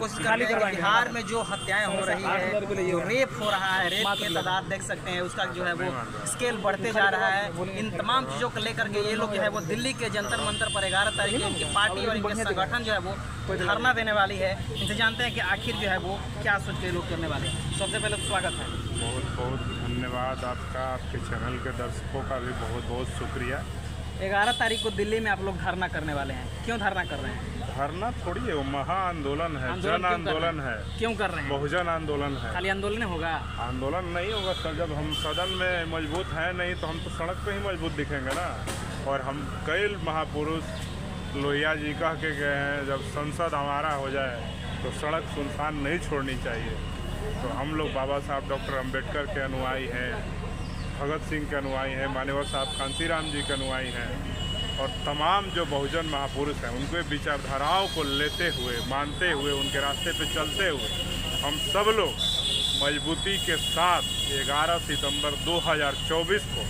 कोशिश कर रहे हैं कि बिहार में जो हत्याएं हो रही है, जो रेप हो रहा है, रेप की तादाद देख सकते हैं, उसका जो है वो स्केल बढ़ते जा रहा है। इन तमाम चीज़ों को लेकर के ये लोग जो है वो दिल्ली के जंतर मंतर पर 11 तारीख को इनकी पार्टी और इनके संगठन जो है वो धरना देने वाली है। इनसे जानते हैं कि आखिर जो है वो क्या सोच के लोग करने वाले हैं। सबसे पहले तो स्वागत है। बहुत बहुत धन्यवाद आपका, आपके चैनल के दर्शकों का भी बहुत बहुत शुक्रिया। 11 तारीख को दिल्ली में आप लोग धरना करने वाले हैं, क्यों धरना कर रहे हैं? धरना थोड़ी है, वो महा आंदोलन है, जन आंदोलन है। क्यों कर रहे हैं? बहुजन आंदोलन है। खाली आंदोलन होगा? आंदोलन नहीं होगा सर, जब हम सदन में मजबूत हैं नहीं तो हम तो सड़क पे ही मजबूत दिखेंगे ना। और हम कई महापुरुष लोहिया जी कह के गए हैं, जब संसद हमारा हो जाए तो सड़क सुनसान नहीं छोड़नी चाहिए। तो हम लोग बाबा साहब डॉक्टर अम्बेडकर के अनुयायी हैं, भगत सिंह के अनुयायी हैं, मान्यवर साहब कांसीराम जी के अनुयायी हैं, और तमाम जो बहुजन महापुरुष हैं उनके विचारधाराओं को लेते हुए, मानते हुए, उनके रास्ते पे चलते हुए हम सब लोग मजबूती के साथ 11 सितंबर 2024 को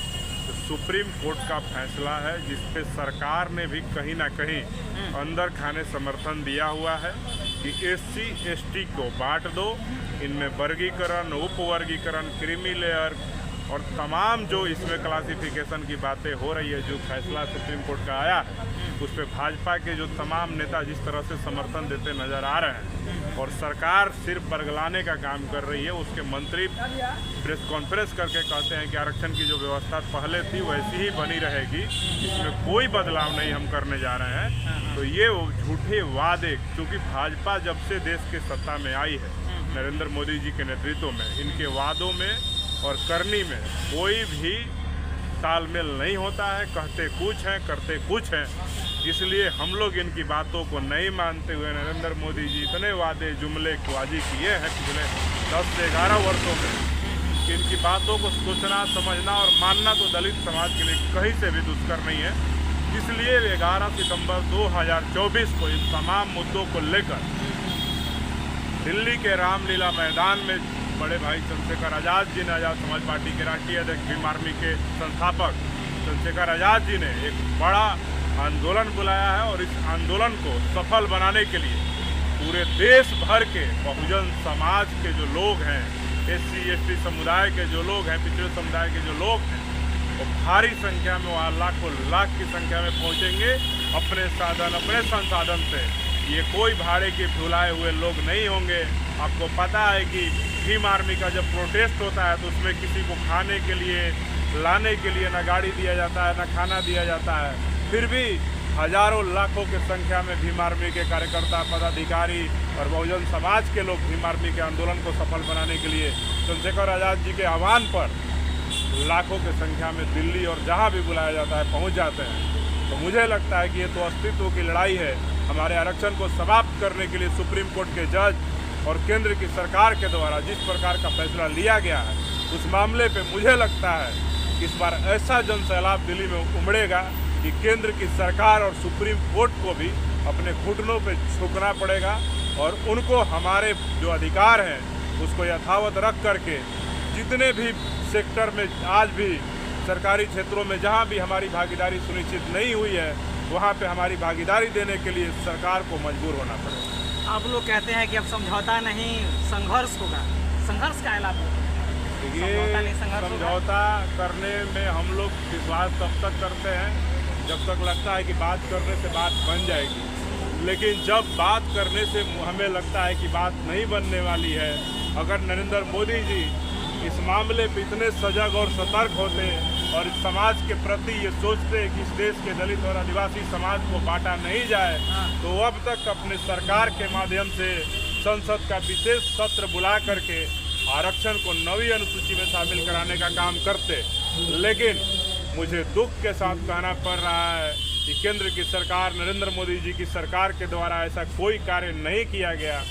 तो सुप्रीम कोर्ट का फैसला है, जिस पे सरकार ने भी कहीं ना कहीं अंदर खाने समर्थन दिया हुआ है कि SC ST को बांट दो, इनमें वर्गीकरण, उपवर्गीकरण, क्रीमी लेयर और तमाम जो इसमें क्लासिफिकेशन की बातें हो रही है, जो फैसला सुप्रीम कोर्ट का आया है उस पर भाजपा के जो तमाम नेता जिस तरह से समर्थन देते नजर आ रहे हैं और सरकार सिर्फ बरगलाने का काम कर रही है। उसके मंत्री प्रेस कॉन्फ्रेंस करके कहते हैं कि आरक्षण की जो व्यवस्था पहले थी वैसी ही बनी रहेगी, इसमें कोई बदलाव नहीं हम करने जा रहे हैं। तो ये झूठे वादे, क्योंकि भाजपा जब से देश के सत्ता में आई है नरेंद्र मोदी जी के नेतृत्व में, इनके वादों में और करनी में कोई भी तालमेल नहीं होता है। कहते कुछ हैं, करते कुछ हैं। इसलिए हम लोग इनकी बातों को नहीं मानते हुए नरेंद्र मोदी जी इतने वादे जुमलेबाजी किए हैं पिछले 10 से 11 वर्षों में, इनकी बातों को सोचना, समझना और मानना तो दलित समाज के लिए कहीं से भी दुष्कर नहीं है। इसलिए 11 सितंबर 2024 को इन तमाम मुद्दों को लेकर दिल्ली के रामलीला मैदान में बड़े भाई चंद्रशेखर आज़ाद जी ने, आज़ाद समाज पार्टी के राष्ट्रीय अध्यक्ष, भीम आर्मी के संस्थापक चंद्रशेखर आज़ाद जी ने एक बड़ा आंदोलन बुलाया है। और इस आंदोलन को सफल बनाने के लिए पूरे देश भर के बहुजन समाज के जो लोग हैं, SC ST समुदाय के जो लोग हैं, पिछड़े समुदाय के जो लोग हैं, वो भारी संख्या में, वहाँ लाखों लाख की संख्या में पहुँचेंगे अपने साधन, अपने संसाधन से। ये कोई भाड़े के भुलाए हुए लोग नहीं होंगे। आपको पता है कि भीम आर्मी का जब प्रोटेस्ट होता है तो उसमें किसी को खाने के लिए, लाने के लिए ना गाड़ी दिया जाता है, ना खाना दिया जाता है। फिर भी हजारों लाखों की संख्या में भीम आर्मी के कार्यकर्ता, पदाधिकारी और बहुजन समाज के लोग भीम आर्मी के आंदोलन को सफल बनाने के लिए चंद्रशेखर आज़ाद जी के आह्वान पर लाखों की संख्या में दिल्ली और जहाँ भी बुलाया जाता है पहुँच जाते हैं। तो मुझे लगता है कि ये तो अस्तित्व की लड़ाई है। हमारे आरक्षण को समाप्त करने के लिए सुप्रीम कोर्ट के जज और केंद्र की सरकार के द्वारा जिस प्रकार का फैसला लिया गया है, उस मामले पे मुझे लगता है कि इस बार ऐसा जन सैलाब दिल्ली में उमड़ेगा कि केंद्र की सरकार और सुप्रीम कोर्ट को भी अपने घुटनों पे झुकना पड़ेगा और उनको हमारे जो अधिकार हैं उसको यथावत रख करके जितने भी सेक्टर में आज भी सरकारी क्षेत्रों में जहाँ भी हमारी भागीदारी सुनिश्चित नहीं हुई है, वहाँ पे हमारी भागीदारी देने के लिए सरकार को मजबूर होना पड़ेगा। आप लोग कहते हैं कि अब समझौता नहीं, संघर्ष होगा। संघर्ष का ऐलान होगा। ये समझौता करने में हम लोग विश्वास तब तक करते हैं जब तक लगता है कि बात करने से बात बन जाएगी। लेकिन जब बात करने से हमें लगता है कि बात नहीं बनने वाली है, अगर नरेंद्र मोदी जी इस मामले पर इतने सजग और सतर्क होते और इस समाज के प्रति ये सोचते कि इस देश के दलित और आदिवासी समाज को बांटा नहीं जाए, तो अब तक अपने सरकार के माध्यम से संसद का विशेष सत्र बुला करके आरक्षण को 9वीं अनुसूची में शामिल कराने का काम करते। लेकिन मुझे दुख के साथ कहना पड़ रहा है कि केंद्र की सरकार, नरेंद्र मोदी जी की सरकार के द्वारा ऐसा कोई कार्य नहीं किया गया,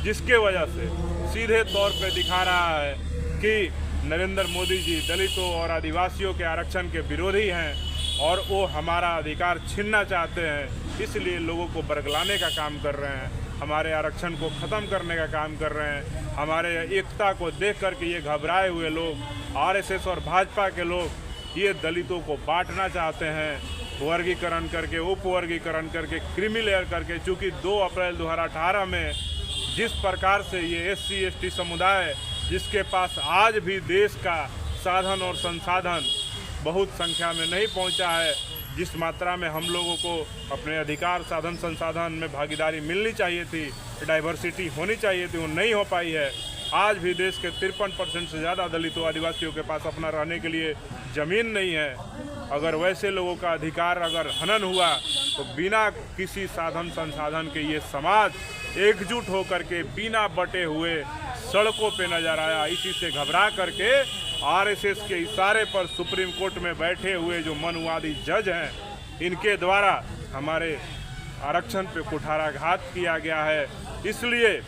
जिसके वजह से सीधे तौर पे दिखा रहा है कि नरेंद्र मोदी जी दलितों और आदिवासियों के आरक्षण के विरोधी हैं और वो हमारा अधिकार छीनना चाहते हैं। इसलिए लोगों को बरगलाने का काम कर रहे हैं, हमारे आरक्षण को ख़त्म करने का काम कर रहे हैं। हमारे एकता को देख कर के ये घबराए हुए लोग, RSS और भाजपा के लोग ये दलितों को बांटना चाहते हैं, वर्गीकरण करके, उपवर्गीकरण करके, क्रीमी लेयर करके। चूँकि 2 अप्रैल 2018 में जिस प्रकार से ये SC ST समुदाय जिसके पास आज भी देश का साधन और संसाधन बहुत संख्या में नहीं पहुंचा है, जिस मात्रा में हम लोगों को अपने अधिकार साधन संसाधन में भागीदारी मिलनी चाहिए थी, डाइवर्सिटी होनी चाहिए थी, वो नहीं हो पाई है। आज भी देश के 53% से ज़्यादा दलितों आदिवासियों के पास अपना रहने के लिए ज़मीन नहीं है। अगर वैसे लोगों का अधिकार अगर हनन हुआ तो बिना किसी साधन संसाधन के ये समाज एकजुट होकर के बिना बटे हुए सड़कों पे नजर आया। इसी से घबरा करके RSS के इशारे पर सुप्रीम कोर्ट में बैठे हुए जो मनुवादी जज हैं, इनके द्वारा हमारे आरक्षण पे कुठाराघात किया गया है। इसलिए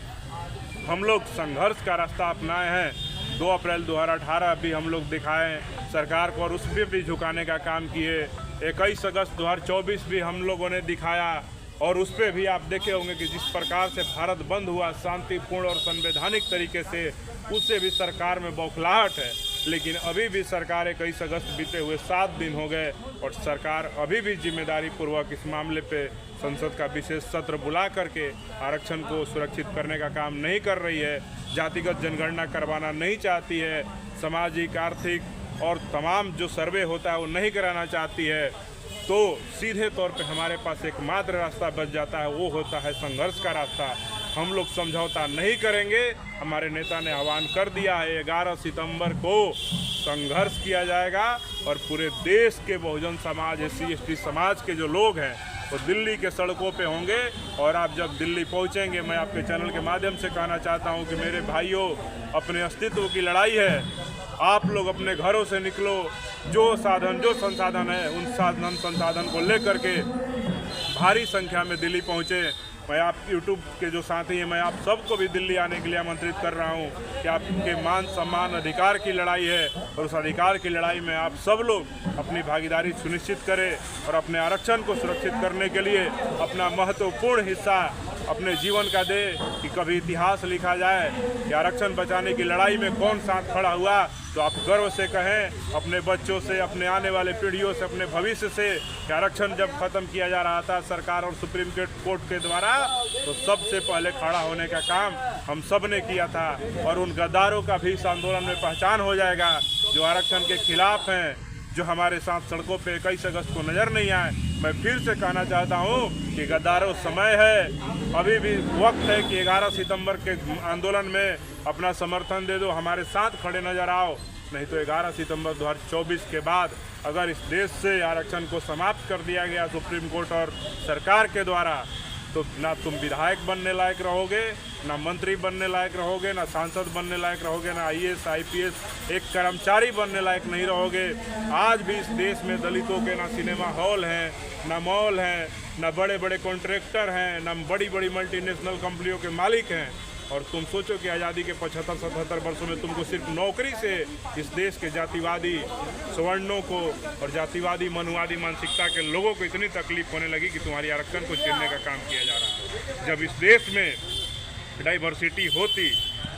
हम लोग संघर्ष का रास्ता अपनाए हैं। 2 अप्रैल 2018 भी हम लोग दिखाएं सरकार को और उस पर भी झुकाने का काम किए। 21 अगस्त 2024 भी हम लोगों ने दिखाया और उस पर भी आप देखे होंगे कि जिस प्रकार से भारत बंद हुआ शांतिपूर्ण और संवैधानिक तरीके से, उससे भी सरकार में बौखलाहट है। लेकिन अभी भी सरकार 21 अगस्त बीते हुए 7 दिन हो गए और सरकार अभी भी जिम्मेदारी पूर्वक इस मामले पे संसद का विशेष सत्र बुला करके आरक्षण को सुरक्षित करने का काम नहीं कर रही है। जातिगत जनगणना करवाना नहीं चाहती है। सामाजिक, आर्थिक और तमाम जो सर्वे होता है वो नहीं कराना चाहती है। तो सीधे तौर पे हमारे पास एकमात्र रास्ता बच जाता है, वो होता है संघर्ष का रास्ता। हम लोग समझौता नहीं करेंगे। हमारे नेता ने आह्वान कर दिया है 11 सितंबर को संघर्ष किया जाएगा और पूरे देश के बहुजन समाज, SC ST समाज के जो लोग हैं वो दिल्ली के सड़कों पे होंगे। और आप जब दिल्ली पहुंचेंगे, मैं आपके चैनल के माध्यम से कहना चाहता हूं कि मेरे भाइयों, अपने अस्तित्व की लड़ाई है। आप लोग अपने घरों से निकलो, जो साधन जो संसाधन है उन साधन संसाधन को लेकर के भारी संख्या में दिल्ली पहुंचे। मैं आप YouTube के जो साथी हैं, मैं आप सबको भी दिल्ली आने के लिए आमंत्रित कर रहा हूं कि आपके मान सम्मान अधिकार की लड़ाई है और उस अधिकार की लड़ाई में आप सब लोग अपनी भागीदारी सुनिश्चित करें और अपने आरक्षण को सुरक्षित करने के लिए अपना महत्वपूर्ण हिस्सा अपने जीवन का दे कि कभी इतिहास लिखा जाए कि आरक्षण बचाने की लड़ाई में कौन साथ खड़ा हुआ। तो आप गर्व से कहें अपने बच्चों से, अपने आने वाले पीढ़ियों से, अपने भविष्य से कि आरक्षण जब खत्म किया जा रहा था सरकार और सुप्रीम कोर्ट के द्वारा, तो सबसे पहले खड़ा होने का काम हम सब ने किया था। और उन गद्दारों का भी इस आंदोलन में पहचान हो जाएगा जो आरक्षण के खिलाफ हैं, जो हमारे साथ सड़कों पे 21 अगस्त को नज़र नहीं आए। मैं फिर से कहना चाहता हूँ कि गद्दारों, समय है, अभी भी वक्त है कि 11 सितंबर के आंदोलन में अपना समर्थन दे दो, हमारे साथ खड़े नजर आओ। नहीं तो 11 सितंबर 2024 के बाद अगर इस देश से आरक्षण को समाप्त कर दिया गया सुप्रीम कोर्ट और सरकार के द्वारा, तो ना तुम विधायक बनने लायक रहोगे, ना मंत्री बनने लायक रहोगे, ना सांसद बनने लायक रहोगे, ना IAS IPS एक कर्मचारी बनने लायक नहीं रहोगे। आज भी इस देश में दलितों के ना सिनेमा हॉल हैं, ना मॉल हैं, ना बड़े बड़े कॉन्ट्रैक्टर हैं, ना बड़ी बड़ी मल्टीनेशनल कंपनियों के मालिक हैं। और तुम सोचो कि आज़ादी के 75-77 वर्षों में तुमको सिर्फ नौकरी से इस देश के जातिवादी सवर्णों को और जातिवादी मनुवादी मानसिकता के लोगों को इतनी तकलीफ होने लगी कि तुम्हारी आरक्षण को छीनने का काम किया जा रहा है। जब इस देश में डाइवर्सिटी होती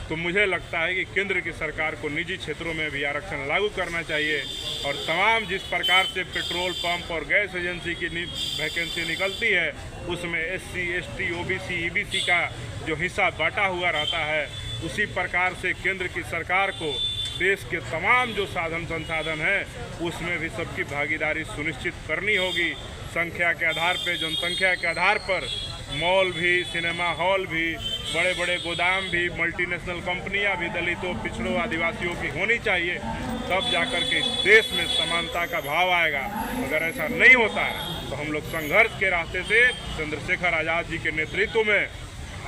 तो मुझे लगता है कि केंद्र की सरकार को निजी क्षेत्रों में भी आरक्षण लागू करना चाहिए और तमाम जिस प्रकार से पेट्रोल पंप और गैस एजेंसी की वैकेंसी निकलती है उसमें SC ST OBC EBC का जो हिस्सा बांटा हुआ रहता है, उसी प्रकार से केंद्र की सरकार को देश के तमाम जो साधन संसाधन हैं उसमें भी सबकी भागीदारी सुनिश्चित करनी होगी। संख्या के आधार पर, जनसंख्या के आधार पर मॉल भी, सिनेमा हॉल भी, बड़े बड़े गोदाम भी, मल्टीनेशनल कंपनियां भी दलितों, पिछड़ों, आदिवासियों की होनी चाहिए। तब जाकर के इस देश में समानता का भाव आएगा। अगर ऐसा नहीं होता है तो हम लोग संघर्ष के रास्ते से चंद्रशेखर आज़ाद जी के नेतृत्व में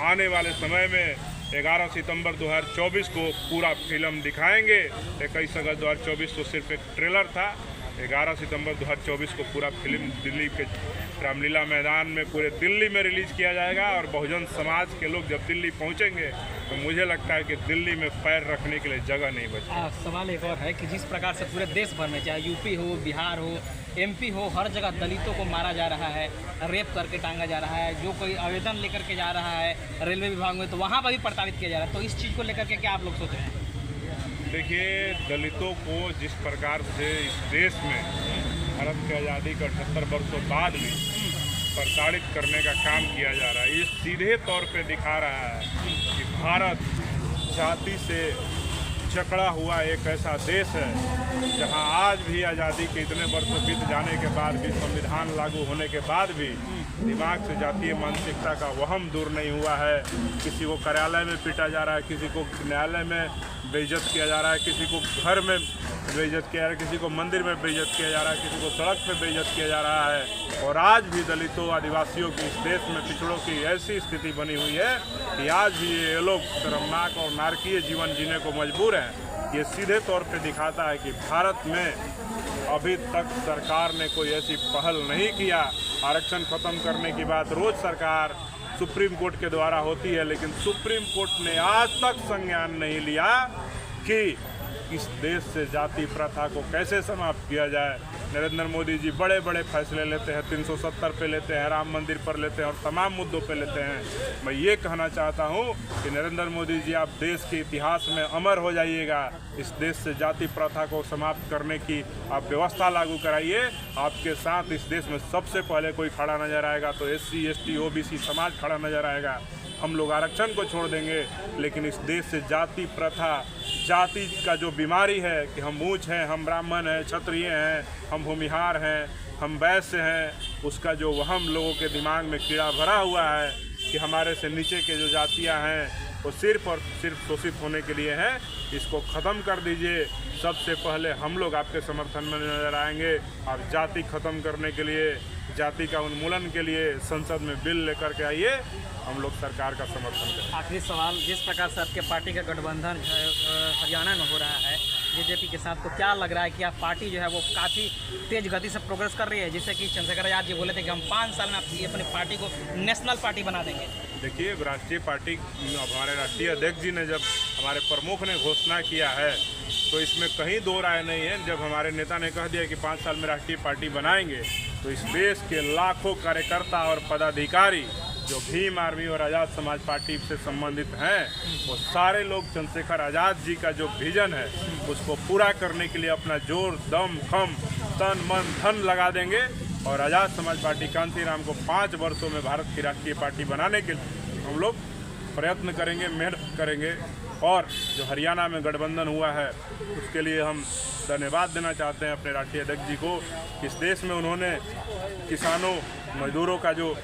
आने वाले समय में 11 सितंबर 2024 को पूरा फिल्म दिखाएंगे। 21 अगस्त 2024 तो सिर्फ एक ट्रेलर था। 11 सितंबर 2024 को पूरा फिल्म दिल्ली के रामलीला मैदान में पूरे दिल्ली में रिलीज़ किया जाएगा और बहुजन समाज के लोग जब दिल्ली पहुंचेंगे तो मुझे लगता है कि दिल्ली में पैर रखने के लिए जगह नहीं बची। सवाल एक और है कि जिस प्रकार से पूरे देश भर में, चाहे यूपी हो, बिहार हो, MP हो, हर जगह दलितों को मारा जा रहा है, रेप करके टांगा जा रहा है। जो कोई आवेदन लेकर के जा रहा है रेलवे विभाग में तो वहाँ पर भी प्रताड़ित किया जा रहा है। तो इस चीज़ को लेकर के क्या आप लोग सोच रहे हैं? देखिए, दलितों को जिस प्रकार से इस देश में भारत की आज़ादी के 78 वर्षों बाद भी प्रताड़ित करने का काम किया जा रहा है, ये सीधे तौर पे दिखा रहा है भारत जाति से जकड़ा हुआ एक ऐसा देश है जहां आज भी आज़ादी के इतने वर्षों बीत जाने के बाद भी, संविधान लागू होने के बाद भी दिमाग से जातीय मानसिकता का वहम दूर नहीं हुआ है। किसी को कार्यालय में पीटा जा रहा है, किसी को न्यायालय में बेइज्जत किया जा रहा है, किसी को घर में बेइज्जत किया जा रहा है, किसी को मंदिर में बेइज्जत किया जा रहा है, किसी को सड़क पे बेइज्जत किया जा रहा है। और आज भी दलितों, आदिवासियों की इस देश में, पिछड़ों की ऐसी स्थिति बनी हुई है कि आज भी ये लोग शर्मनाक और नारकीय जीवन जीने को मजबूर हैं। ये सीधे तौर पे दिखाता है कि भारत में अभी तक सरकार ने कोई ऐसी पहल नहीं किया। आरक्षण खत्म करने की बात रोज सरकार सुप्रीम कोर्ट के द्वारा होती है, लेकिन सुप्रीम कोर्ट ने आज तक संज्ञान नहीं लिया कि इस देश से जाति प्रथा को कैसे समाप्त किया जाए। नरेंद्र मोदी जी बड़े बड़े फैसले लेते हैं, 370 पे लेते हैं, राम मंदिर पर लेते हैं और तमाम मुद्दों पे लेते हैं। मैं ये कहना चाहता हूँ कि नरेंद्र मोदी जी, आप देश के इतिहास में अमर हो जाइएगा। इस देश से जाति प्रथा को समाप्त करने की आप व्यवस्था लागू कराइए। आपके साथ इस देश में सबसे पहले कोई खड़ा नजर आएगा तो SC, ST, OBC समाज खड़ा नजर आएगा। हम लोग आरक्षण को छोड़ देंगे, लेकिन इस देश से जाति प्रथा, जाति का जो बीमारी है कि हम ऊंच हैं, हम ब्राह्मण हैं, क्षत्रिय हैं, हम भूमिहार हैं, हम वैश्य हैं, उसका जो वहम लोगों के दिमाग में कीड़ा भरा हुआ है कि हमारे से नीचे के जो जातियां हैं वो सिर्फ और सिर्फ शोषित होने के लिए हैं, इसको ख़त्म कर दीजिए। सबसे पहले हम लोग आपके समर्थन में नजर आएंगे। आप जाति ख़त्म करने के लिए, जाति का उन्मूलन के लिए संसद में बिल लेकर के आइए, हम लोग सरकार का समर्थन करें। आखिरी सवाल, जिस प्रकार से आपके पार्टी का गठबंधन हरियाणा में हो रहा है बीजेपी के साथ, तो क्या लग रहा है कि आप पार्टी जो है वो काफ़ी तेज गति से प्रोग्रेस कर रही है? जिससे कि चंद्रशेखर आजाद जी बोले थे कि हम 5 साल में अपनी पार्टी को नेशनल पार्टी बना देंगे। देखिए, राष्ट्रीय पार्टी, हमारे राष्ट्रीय अध्यक्ष जी ने जब हमारे प्रमुख ने घोषणा किया है तो इसमें कहीं दो राय नहीं है। जब हमारे नेता ने कह दिया कि 5 साल में राष्ट्रीय पार्टी बनाएंगे तो इस देश के लाखों कार्यकर्ता और पदाधिकारी जो भीम आर्मी और आज़ाद समाज पार्टी से संबंधित हैं, वो सारे लोग चंद्रशेखर आज़ाद जी का जो विजन है उसको पूरा करने के लिए अपना जोर, दम, खम, तन, मन, धन लगा देंगे और आज़ाद समाज पार्टी कांसीराम को 5 वर्षों में भारत की राष्ट्रीय पार्टी बनाने के लिए हम लोग प्रयत्न करेंगे, मेहनत करेंगे। और जो हरियाणा में गठबंधन हुआ है उसके लिए हम धन्यवाद देना चाहते हैं अपने राष्ट्रीय अध्यक्ष जी को। इस देश में उन्होंने किसानों, मजदूरों का जो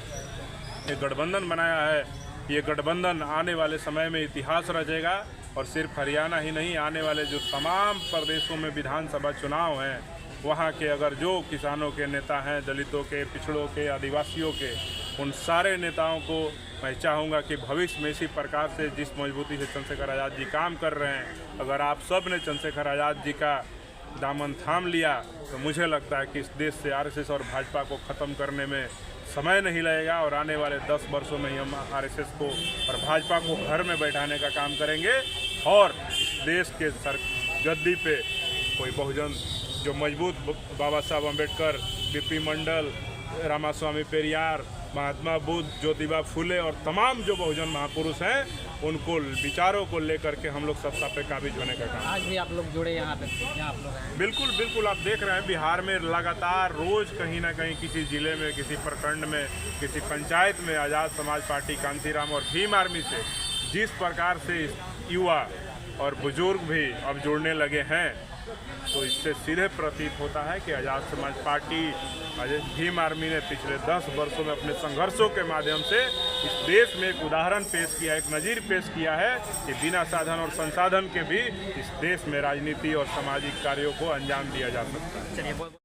एक गठबंधन बनाया है, ये गठबंधन आने वाले समय में इतिहास रचेगा। और सिर्फ हरियाणा ही नहीं, आने वाले जो तमाम प्रदेशों में विधानसभा चुनाव हैं, वहाँ के अगर जो किसानों के नेता हैं, दलितों के, पिछड़ों के, आदिवासियों के, उन सारे नेताओं को मैं चाहूँगा कि भविष्य में इसी प्रकार से जिस मजबूती से चंद्रशेखर आज़ाद जी काम कर रहे हैं, अगर आप सब ने चंद्रशेखर आज़ाद जी का दामन थाम लिया तो मुझे लगता है कि इस देश से RSS और भाजपा को ख़त्म करने में समय नहीं लगेगा। और आने वाले 10 वर्षों में ही हम RSS को और भाजपा को घर में बैठाने का काम करेंगे और देश के गद्दी पे कोई बहुजन जो मजबूत, बाबा साहब अम्बेडकर, BP मंडल, रामास्वामी पेरियार, महात्मा बुद्ध, ज्योतिबा फुले और तमाम जो बहुजन महापुरुष हैं, उनको विचारों को लेकर के हम लोग सत्ता पे काबिज होने का काम। आज भी आप लोग जुड़े यहाँ पे, यहाँ आप लोग हैं? बिल्कुल बिल्कुल, आप देख रहे हैं बिहार में लगातार रोज कहीं ना कहीं किसी जिले में, किसी प्रखंड में, किसी पंचायत में आज़ाद समाज पार्टी कांसीराम और भीम आर्मी से जिस प्रकार से युवा और बुजुर्ग भी अब जुड़ने लगे हैं, तो इससे सीधे प्रतीत होता है कि आज़ाद समाज पार्टी, भीम आर्मी ने पिछले 10 वर्षों में अपने संघर्षों के माध्यम से इस देश में एक उदाहरण पेश किया, एक नज़ीर पेश किया है कि बिना साधन और संसाधन के भी इस देश में राजनीति और सामाजिक कार्यों को अंजाम दिया जा सकता है। चलिए।